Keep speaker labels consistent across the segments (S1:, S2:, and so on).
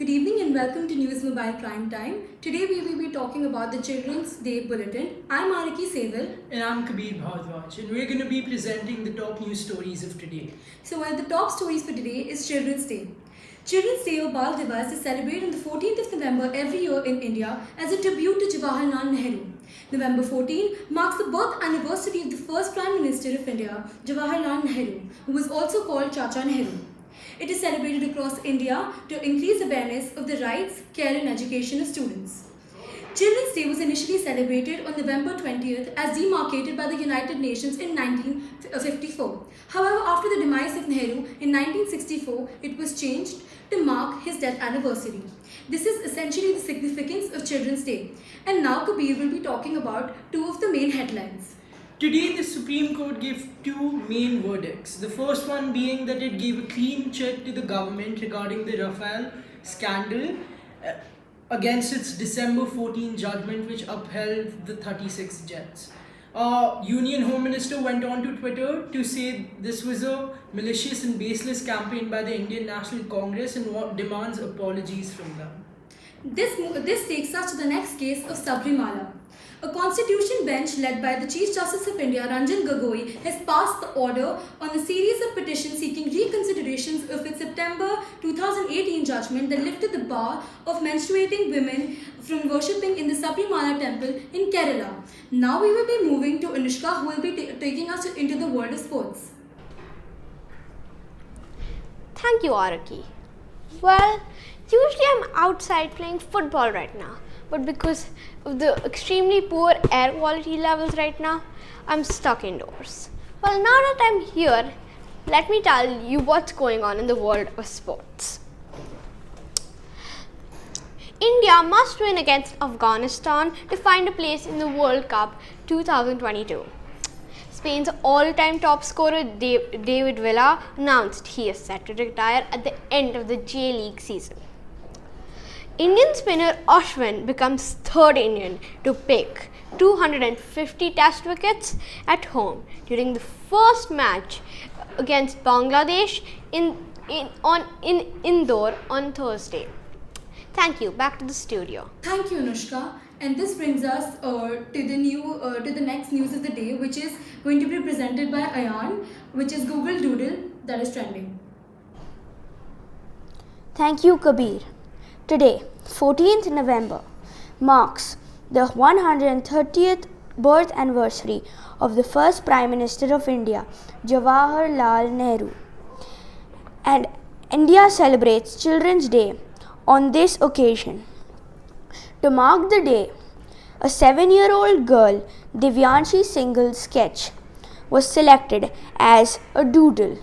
S1: Good evening and welcome to NewsMobile Prime Time. Today we will be talking about the Children's Day Bulletin. I'm Araki Seval.
S2: And I'm Kabir Bhardwaj, and we're going to be presenting the top news stories of today.
S1: So one of the top stories for today is Children's Day. Children's Day or Bal Divas is celebrated on the 14th of November every year in India as a tribute to Jawaharlal Nehru. November 14 marks the birth anniversary of the first Prime Minister of India, Jawaharlal Nehru, who was also called Chacha Nehru. It is celebrated across India to increase awareness of the rights, care and education of students. Children's Day was initially celebrated on November 20th as demarcated by the United Nations in 1954. However, after the demise of Nehru in 1964, it was changed to mark his death anniversary. This is essentially the significance of Children's Day. And now Kabir will be talking about two of the main headlines.
S2: Today, the Supreme Court gave two main verdicts. The first one being that it gave a clean check to the government regarding the Rafale scandal against its December 14 judgment, which upheld the 36 jets. Union Home Minister went on to Twitter to say this was a malicious and baseless campaign by the Indian National Congress and demands apologies from them.
S1: This takes us to the next case of Sabrimala. A constitution bench led by the Chief Justice of India, Ranjan Gogoi, has passed the order on a series of petitions seeking reconsiderations of its September 2018 judgment that lifted the bar of menstruating women from worshipping in the Sabrimala temple in Kerala. Now we will be moving to Anushka, who will be taking us into the world of sports.
S3: Thank you, Araki. Well, usually I'm outside playing football right now, but because of the extremely poor air quality levels right now, I'm stuck indoors. Well, now that I'm here, let me tell you what's going on in the world of sports. India must win against Afghanistan to find a place in the World Cup 2022. Spain's all-time top scorer David Villa announced he is set to retire at the end of the J-League season. Indian spinner Ashwin becomes third Indian to pick 250 test wickets at home during the first match against Bangladesh in Indore on Thursday. Thank you. Back to the studio.
S1: Thank you, Anushka. And this brings us to the next news of the day, which is going to be presented by Ayan, which is Google Doodle that is trending.
S4: Thank you, Kabir. Today, 14th November, marks the 130th birth anniversary of the first Prime Minister of India, Jawaharlal Nehru. And India celebrates Children's Day on this occasion. To mark the day, a 7-year-old girl, Divyanshi Singhal's sketch was selected as a doodle.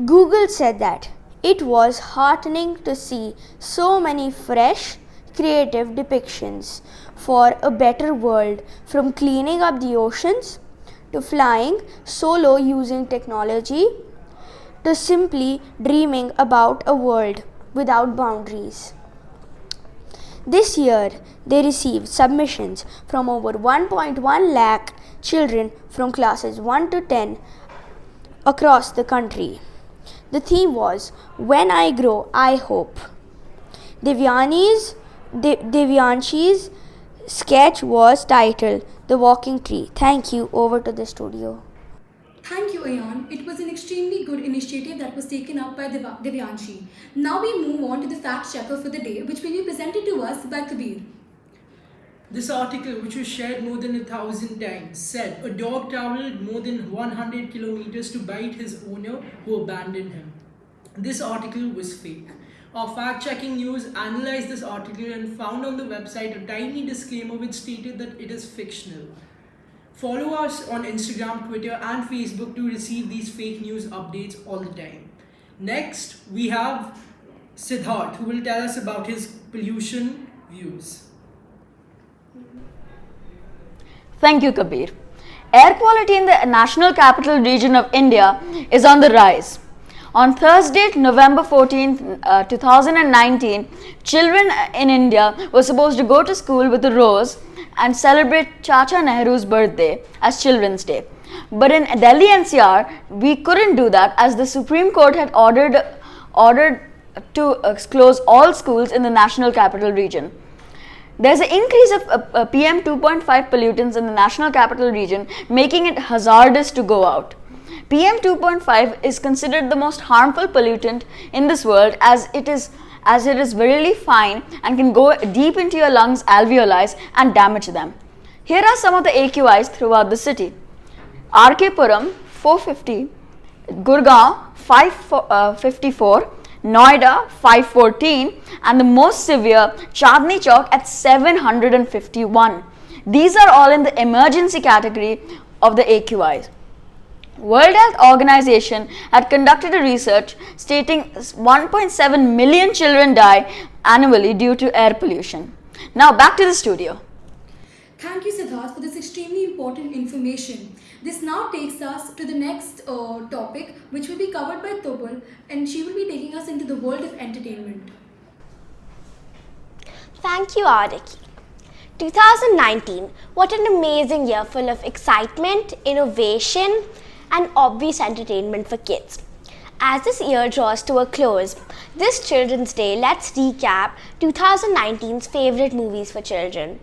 S4: Google said that it was heartening to see so many fresh, creative depictions for a better world, from cleaning up the oceans to flying solo using technology to simply dreaming about a world without boundaries. This year, they received submissions from over 1.1 lakh children from classes 1 to 10 across the country. The theme was, When I Grow, I Hope. Divyanshi's sketch was titled The Walking Tree. Thank you. Over to the studio.
S1: Thank you, Ayan. It was an extremely good initiative that was taken up by Divyanshi. Now we move on to the fact checker for the day, which will be presented to us by Kabir.
S2: This article, which was shared more than 1,000 times, said a dog traveled more than 100 kilometers to bite his owner who abandoned him. This article was fake. Our fact-checking news analyzed this article and found on the website a tiny disclaimer which stated that it is fictional. Follow us on Instagram, Twitter and Facebook to receive these fake news updates all the time. Next, we have Siddharth, who will tell us about his pollution views.
S5: Thank you, Kabir. Air quality in the National Capital Region of India is on the rise. On Thursday, November 14, 2019, children in India were supposed to go to school with a rose and celebrate Chacha Nehru's birthday as Children's Day. But in Delhi NCR, we couldn't do that as the Supreme Court had ordered close all schools in the National Capital Region. There's an increase of PM 2.5 pollutants in the National Capital Region, making it hazardous to go out. PM 2.5 is considered the most harmful pollutant in this world as it is very fine and can go deep into your lungs alveoli and damage them. Here are some of the AQIs throughout the city. RK Puram 450, Gurgaon 554, Noida 514, and the most severe Chandni Chowk at 751. These are all in the emergency category of the AQIs. World Health Organization had conducted a research stating 1.7 million children die annually due to air pollution. Now back to the studio.
S1: Thank you, Siddharth, for this extremely important information. This now takes us to the next topic, which will be covered by Tobal, and she will be taking us into the world of entertainment.
S3: Thank you, Adiki. 2019, what an amazing year full of excitement, innovation, and obvious entertainment for kids. As this year draws to a close, this Children's Day, let's recap 2019's favorite movies for children.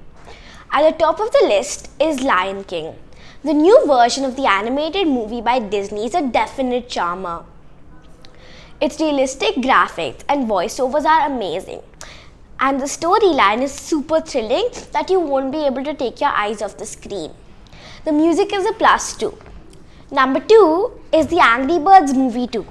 S3: At the top of the list is Lion King. The new version of the animated movie by Disney is a definite charmer. Its realistic graphics and voiceovers are amazing. And the storyline is super thrilling that you won't be able to take your eyes off the screen. The music is a plus too. Number 2 is the Angry Birds movie 2.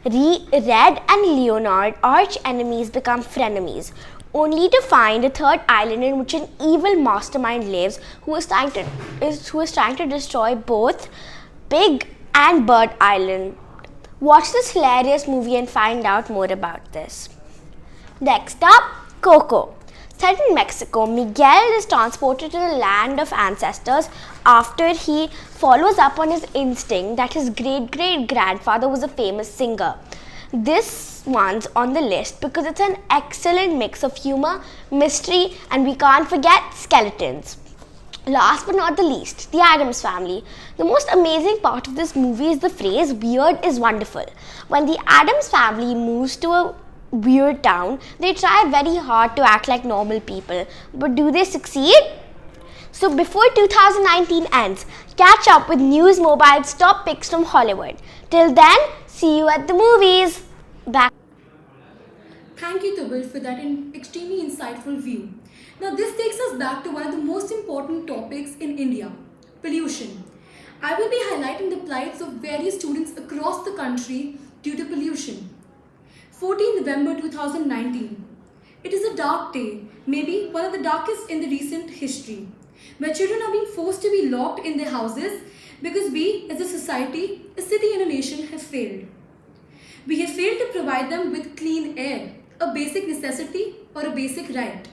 S3: Red and Leonard, arch enemies, become frenemies, only to find a third island in which an evil mastermind lives who is trying to destroy both Pig and Bird Island. Watch this hilarious movie and find out more about this. Next up, Coco. Set in Mexico, Miguel is transported to the land of ancestors after he follows up on his instinct that his great-great-grandfather was a famous singer. This one's on the list because it's an excellent mix of humor, mystery, and we can't forget skeletons. Last but not the least, The Addams Family. The most amazing part of this movie is the phrase, "weird is wonderful." When the Addams Family moves to a weird town, they try very hard to act like normal people, but do they succeed? So before 2019 ends, catch up with NewsMobile's top picks from Hollywood. Till then, see you at the movies. Back.
S1: Thank you, Tobal, for that extremely insightful view. Now this takes us back to one of the most important topics in India, pollution. I will be highlighting the plights of various students across the country due to pollution. 14 November 2019. It is a dark day, maybe one of the darkest in the recent history, where children are being forced to be locked in their houses because we, as a society, a city and a nation, have failed. We have failed to provide them with clean air, a basic necessity or a basic right.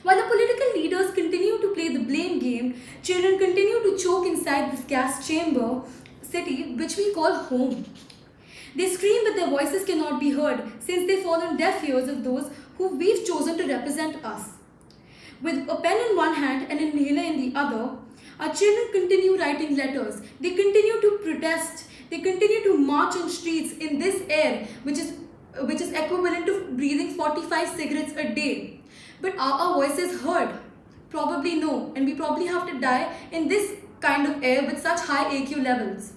S1: While the political leaders continue to play the blame game, children continue to choke inside this gas chamber city which we call home. They scream but their voices cannot be heard since they fall on deaf ears of those who we've chosen to represent us. With a pen in one hand and an inhaler in the other, our children continue writing letters. They continue to protest. They continue to march on streets in this air which is equivalent to breathing 45 cigarettes a day. But are our voices heard? Probably no, and we probably have to die in this kind of air with such high AQ levels.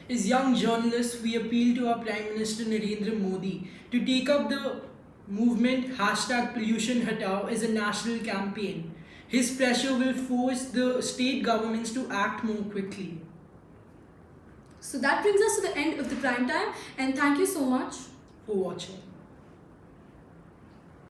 S2: As young journalists, we appeal to our Prime Minister Narendra Modi to take up the movement #Pollution Hatao as a national campaign. His pressure will force the state governments to act more quickly.
S1: So that brings us to the end of the prime time, and thank you so much
S2: For watching.